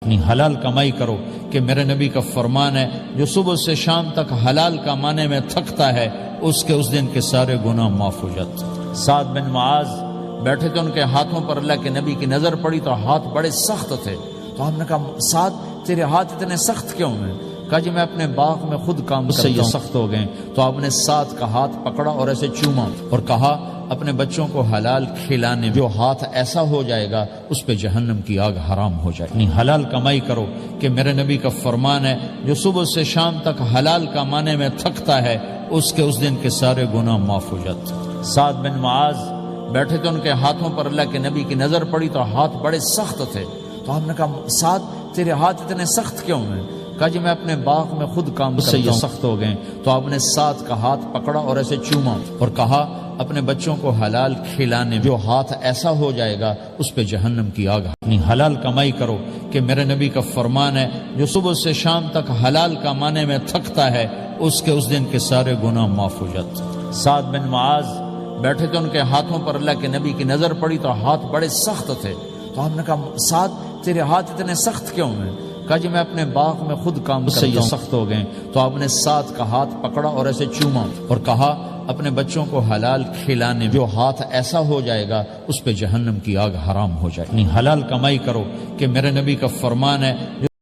اپنی حلال کمائی کرو کہ میرے نبی کا فرمان ہے جو صبح سے شام تک حلال کمانے میں تھکتا ہے اس دن کے سارے گناہ معاف ہو جاتے ہیں۔ سعد بن معاذ بیٹھے تھے، ان کے ہاتھوں پر اللہ کے نبی کی نظر پڑی تو ہاتھ بڑے سخت تھے، تو آپ نے کہا سعد تیرے ہاتھ اتنے سخت کیوں ہیں؟ کہا جی میں اپنے باغ میں خود کام کرتا ہوں، سخت ہو گئے۔ تو آپ نے سعد کا ہاتھ پکڑا اور ایسے چوما اور کہا اپنے بچوں کو حلال کھلانے جو ہاتھ ایسا ہو جائے گا اس پہ جہنم کی آگ حرام ہو جائے گی۔ حلال کمائی کرو کہ میرے نبی کا فرمان ہے جو صبح سے شام تک حلال کمانے میں تھکتا ہے اس دن کے سارے گناہ معاف ہو جاتے ہیں۔ سعد بن معاذ بیٹھے تھے، ان کے ہاتھوں پر اللہ کے نبی کی نظر پڑی تو ہاتھ بڑے سخت تھے، تو آپ نے کہا سعد تیرے ہاتھ اتنے سخت کیوں ہیں؟ کہا جی میں اپنے باغ میں خود کام کرتا ہوں، سخت ہو گئے۔ تو آپ نے سعد کا ہاتھ پکڑا اور ایسے چوما اور کہا اپنے بچوں کو حلال کھلانے جو ہاتھ ایسا ہو جائے گا اس پہ جہنم کی آگ۔ اپنی حلال کمائی کرو کہ میرے نبی کا فرمان ہے جو صبح سے شام تک حلال کمانے میں تھکتا ہے اس دن کے سارے گناہ معاف ہو جاتے ہیں۔ سعد بن معاذ بیٹھے تھے، ان کے ہاتھوں پر اللہ کے نبی کی نظر پڑی تو ہاتھ بڑے سخت تھے، تو آپ نے کہا سعد تیرے ہاتھ اتنے سخت کیوں ہیں؟ کہا جی میں اپنے باغ میں خود کام کرتا ہوں، سخت ہو گئے۔ تو آپ نے سعد کا ہاتھ پکڑا اور ایسے چوما اور کہا اپنے بچوں کو حلال کھلانے جو ہاتھ ایسا ہو جائے گا اس پہ جہنم کی آگ حرام ہو جائے گی۔ حلال کمائی کرو کہ میرے نبی کا فرمان ہے